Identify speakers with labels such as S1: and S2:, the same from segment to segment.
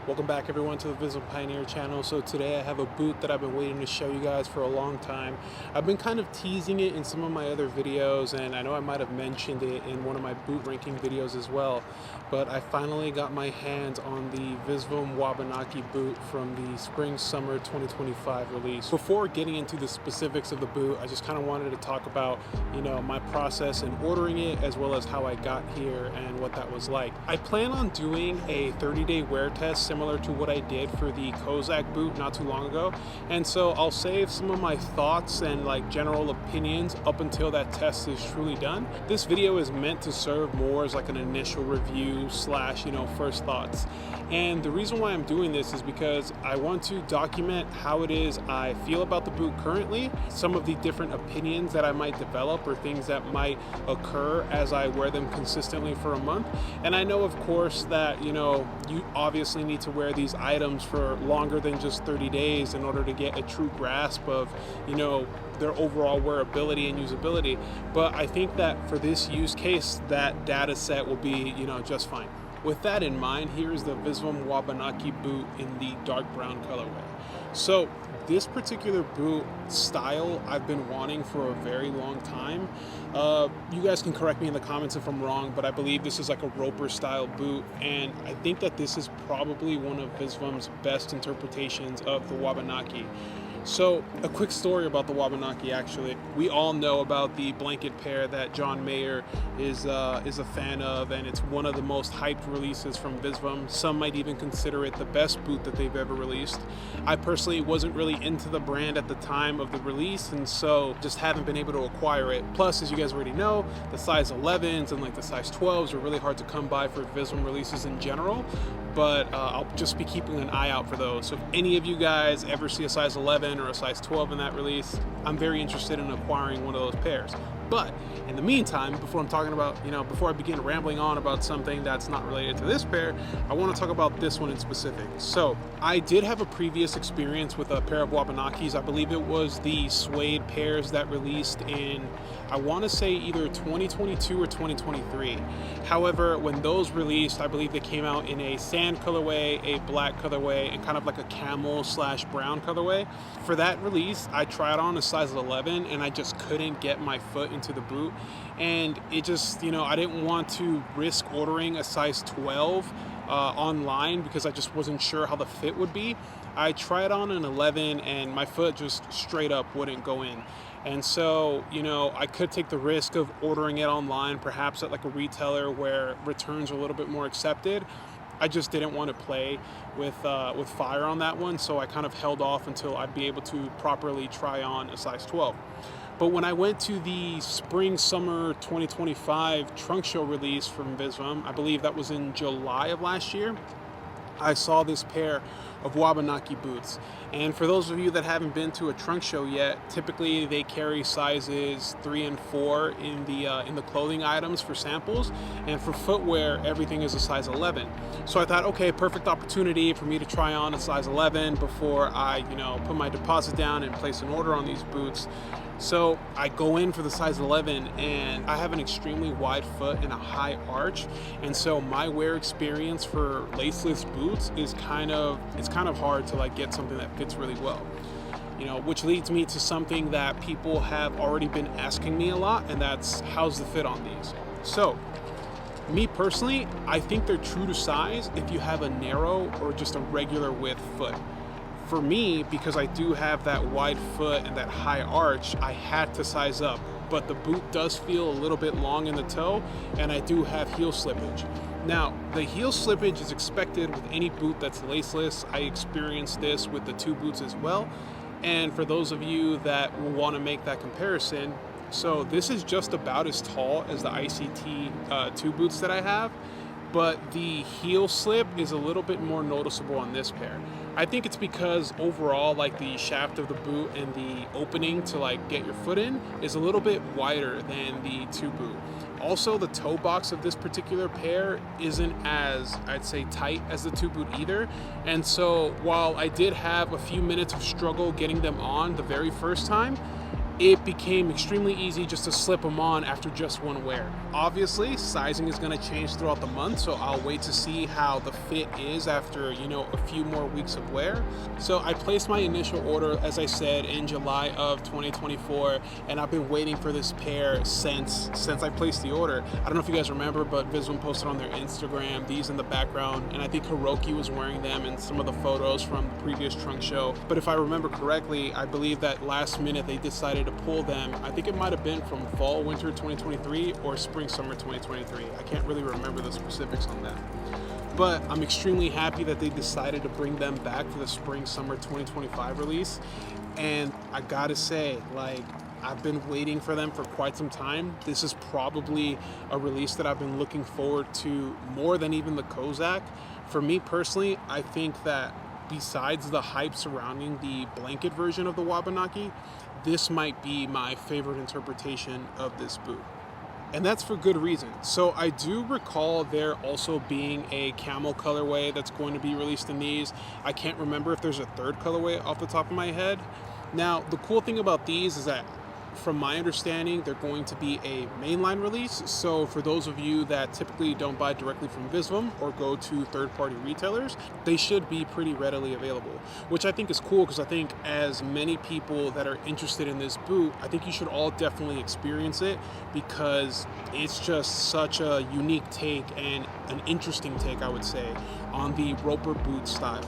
S1: Welcome back everyone to the Visvim Pioneer channel. So today I have a boot that I've been waiting to show you guys for a long time. I've been kind of teasing it in some of my other videos, and I know I might have mentioned it in one of my boot ranking videos as well, but I finally got my hands on the Visvim Wabanaki boot from the spring-summer 2025 release. Before getting into the specifics of the boot, I just kind of wanted to talk about, my process in ordering it, as well as how I got here and what that was like. I plan on doing a 30-day wear test similar to what I did for the Kozak boot not too long ago, and so I'll save some of my thoughts and general opinions up until that test is truly done. This video is meant to serve more as an initial review slash first thoughts, and the reason why I'm doing this is because I want to document how it is I feel about the boot currently, some of the different opinions that I might develop or things that might occur as I wear them consistently for a month. And I know, of course, that you obviously need to wear these items for longer than just 30 days in order to get a true grasp of their overall wearability and usability, but I think that for this use case that data set will be just fine. With that in mind, here's the Visvim Wabanaki boot in the dark brown colorway. So this particular boot style I've been wanting for a very long time. You guys can correct me in the comments if I'm wrong, but I believe this is like a roper style boot, and I think that this is probably one of Visvim's best interpretations of the Wabanaki. So a quick story about the Wabanaki. Actually, we all know about the blanket pair that John Mayer is a fan of, and it's one of the most hyped releases from Visvim. Some might even consider it the best boot that they've ever released. I personally wasn't really into the brand at the time of the release, and so just haven't been able to acquire it. Plus, as you guys already know, the size 11s and the size 12s are really hard to come by for Visvim releases in general, but I'll just be keeping an eye out for those. So if any of you guys ever see a size 11 or a size 12 in that release, I'm very interested in acquiring one of those pairs. But in the meantime, before I begin rambling on about something that's not related to this pair, I want to talk about this one in specific. So I did have a previous experience with a pair of Wabanakis. I believe it was the suede pairs that released in, I want to say, either 2022 or 2023. However, when those released, I believe they came out in a sand colorway, a black colorway, and kind of like a camel slash brown colorway. For that release, I tried on a size 11 and I just couldn't get my foot into the boot, and it just, I didn't want to risk ordering a size 12 online because I just wasn't sure how the fit would be. I tried on an 11 and my foot just straight up wouldn't go in. And so, I could take the risk of ordering it online, perhaps at a retailer where returns are a little bit more accepted. I just didn't want to play with fire on that one, so I kind of held off until I'd be able to properly try on a size 12. But when I went to the spring-summer 2025 trunk show release from Visvim, I believe that was in July of last year, I saw this pair of Wabanaki boots. And for those of you that haven't been to a trunk show yet, typically they carry sizes 3 and 4 in the clothing items for samples, and for footwear everything is a size 11. So I thought, okay, perfect opportunity for me to try on a size 11 before I put my deposit down and place an order on these boots. So I go in for the size 11, and I have an extremely wide foot and a high arch, and so my wear experience for laceless boots is kind of hard to get something that fits really well. Which leads me to something that people have already been asking me a lot, and that's, how's the fit on these? So me personally, I think they're true to size if you have a narrow or just a regular width foot. For me, because I do have that wide foot and that high arch, I had to size up, but the boot does feel a little bit long in the toe, and I do have heel slippage. Now, the heel slippage is expected with any boot that's laceless. I experienced this with the two boots as well, and for those of you that will want to make that comparison, so this is just about as tall as the ICT 2 boots that I have, but the heel slip is a little bit more noticeable on this pair. I think it's because overall, the shaft of the boot and the opening to get your foot in is a little bit wider than the 2 boot. Also, the toe box of this particular pair isn't as, I'd say, tight as the 2 boot either. And so while I did have a few minutes of struggle getting them on the very first time, it became extremely easy just to slip them on after just one wear. Obviously, sizing is going to change throughout the month, so I'll wait to see how the fit is after, you know, a few more weeks of wear. So I placed my initial order, as I said, in July of 2024, and I've been waiting for this pair since I placed the order. I don't know if you guys remember, but Visvim posted on their Instagram these in the background, and I think Hiroki was wearing them in some of the photos from the previous trunk show. But if I remember correctly, I believe that last minute they decided to pull them. I think it might have been from fall winter 2023 or spring summer 2023. I can't really remember the specifics on that, but I'm extremely happy that they decided to bring them back for the spring summer 2025 release. And I gotta say, like, I've been waiting for them for quite some time. This is probably a release that I've been looking forward to more than even the Kozak. For me personally, I think that besides the hype surrounding the blanket version of the Wabanaki, this might be my favorite interpretation of this boot. And that's for good reason. So I do recall there also being a camel colorway that's going to be released in these. I can't remember if there's a third colorway off the top of my head. Now, the cool thing about these is that, from my understanding, they're going to be a mainline release. So for those of you that typically don't buy directly from Visvim or go to third-party retailers, they should be pretty readily available, which I think is cool, because I think as many people that are interested in this boot, I think you should all definitely experience it, because it's just such a unique take and an interesting take, I would say, on the roper boot style.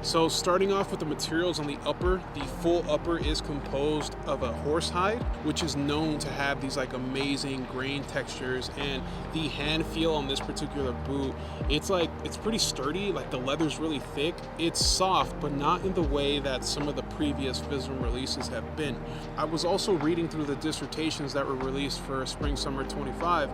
S1: So starting off with the materials on the upper, the full upper is composed of a horsehide, which is known to have these like amazing grain textures, and the hand feel on this particular boot, it's pretty sturdy. Like, the leather's really thick. It's soft, but not in the way that some of the previous Visvim releases have been. I was also reading through the dissertations that were released for spring summer 25,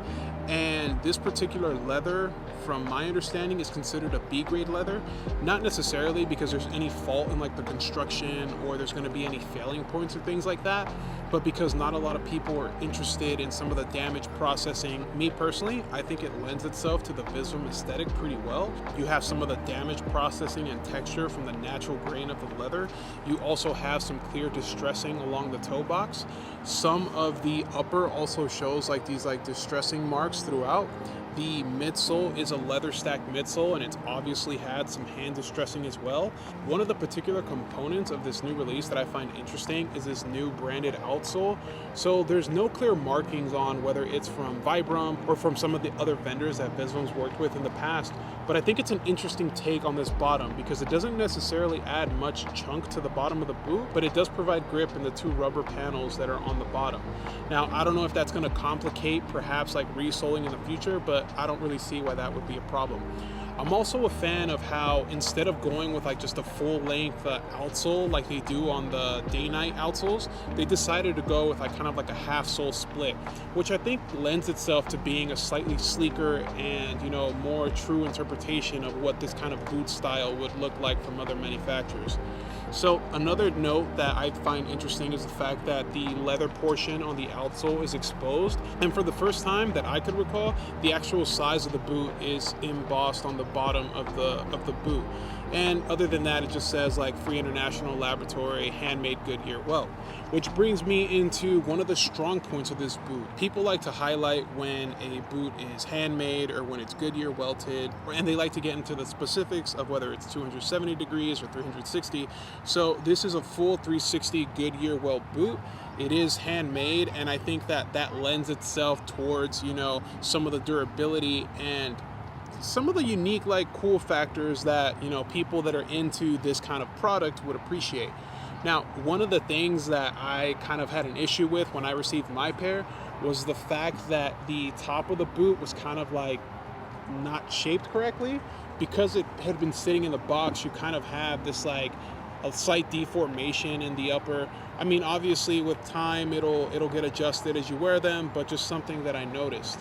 S1: and this particular leather, from my understanding, is considered a B grade leather. Not necessarily because there's any fault in like the construction or there's going to be any failing points or things like that, but because not a lot of people are interested in some of the damage processing. Me personally, I think it lends itself to the Visvim aesthetic pretty well. You have some of the damage processing and texture from the natural grain of the leather. You also have some clear distressing along the toe box. Some of the upper also shows like these like distressing marks throughout. The midsole is a leather stacked midsole, and it's obviously had some hand distressing as well. One of the particular components of this new release that I find interesting is this new branded outsole. So there's no clear markings on whether it's from Vibram or from some of the other vendors that Visvim's worked with in the past, but I think it's an interesting take on this bottom, because it doesn't necessarily add much chunk to the bottom of the boot, but it does provide grip in the two rubber panels that are on the bottom. Now, I don't know if that's going to complicate perhaps like resoling in the future, but I don't really see why that would be a problem. I'm also a fan of how, instead of going with like just a full length outsole like they do on the day-night outsoles, they decided to go with like kind of like a half sole split, which I think lends itself to being a slightly sleeker and, you know, more true interpretation of what this kind of boot style would look like from other manufacturers. So another note that I find interesting is the fact that the leather portion on the outsole is exposed, and for the first time that I could recall, the actual size of the boot is embossed on the bottom of the boot. And other than that, it just says like Free International Laboratory, handmade Goodyear welt. Which brings me into one of the strong points of this boot. People like to highlight when a boot is handmade or when it's Goodyear welted, and they like to get into the specifics of whether it's 270 degrees or 360. So this is a full 360 Goodyear welt boot. It is handmade, and I think that that lends itself towards, you know, some of the durability and some of the unique, like, cool factors that, you know, people that are into this kind of product would appreciate. Now, one of the things that I kind of had an issue with when I received my pair was the fact that the top of the boot was kind of like not shaped correctly. Because it had been sitting in the box, you kind of have this like a slight deformation in the upper. I mean, obviously with time it'll get adjusted as you wear them, but just something that I noticed.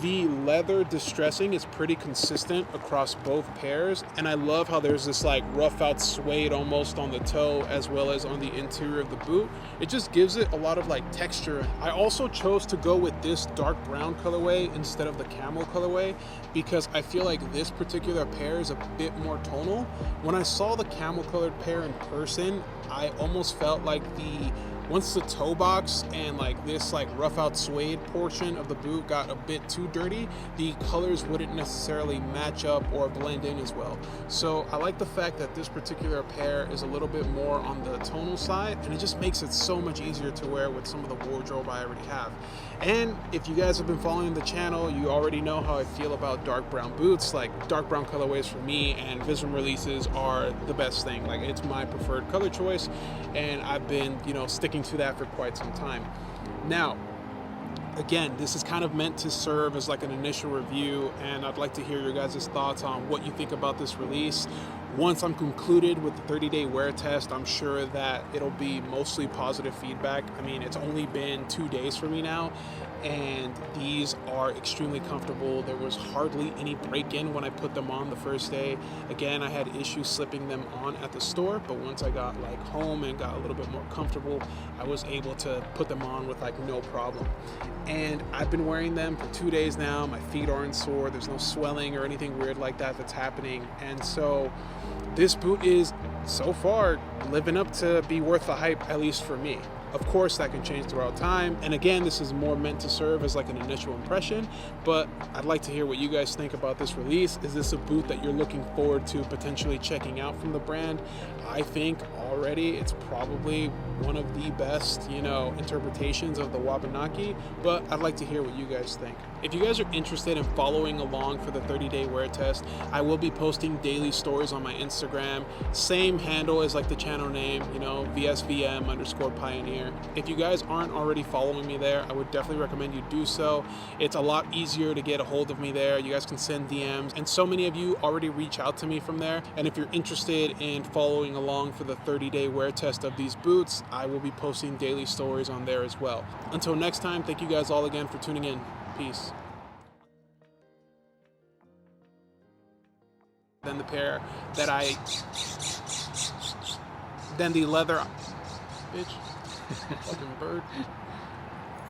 S1: The leather distressing is pretty consistent across both pairs, and I love how there's this like rough out suede almost on the toe as well as on the interior of the boot. It just gives it a lot of like texture. I also chose to go with this dark brown colorway instead of the camel colorway because I feel like this particular pair is a bit more tonal. When I saw the camel colored pair in person, I almost felt like the Once the toe box and like this like rough out suede portion of the boot got a bit too dirty, the colors wouldn't necessarily match up or blend in as well. So I like the fact that this particular pair is a little bit more on the tonal side, and it just makes it so much easier to wear with some of the wardrobe I already have. And if you guys have been following the channel, you already know how I feel about dark brown boots. Like dark brown colorways for me and Visvim releases are the best thing. Like it's my preferred color choice, and I've been, you know, sticking to that for quite some time. Now, again, this is kind of meant to serve as like an initial review, and I'd like to hear your guys' thoughts on what you think about this release. Once I'm concluded with the 30-day wear test, I'm sure that it'll be mostly positive feedback. I mean, it's only been 2 days for me now, and these are extremely comfortable. There was hardly any break-in when I put them on the first day. Again, I had issues slipping them on at the store, but once I got like home and got a little bit more comfortable, I was able to put them on with like no problem. And I've been wearing them for 2 days now. My feet aren't sore. There's no swelling or anything weird like that that's happening. And so this boot is so far living up to be worth the hype, at least for me. Of course, that can change throughout time. And again, this is more meant to serve as like an initial impression, but I'd like to hear what you guys think about this release. Is this a boot that you're looking forward to potentially checking out from the brand? I think already it's probably one of the best, you know, interpretations of the Wabanaki, but I'd like to hear what you guys think. If you guys are interested in following along for the 30-day wear test, I will be posting daily stories on my Instagram. Same handle as like the channel name, you know, VSVM_Pioneer. If you guys aren't already following me there, I would definitely recommend you do so. It's a lot easier to get a hold of me there. You guys can send DMs, and so many of you already reach out to me from there. And if you're interested in following along for the 30-day wear test of these boots, I will be posting daily stories on there as well. Until next time, thank you guys all again for tuning in. Peace. Then the pair that then the leather, bitch, fucking bird.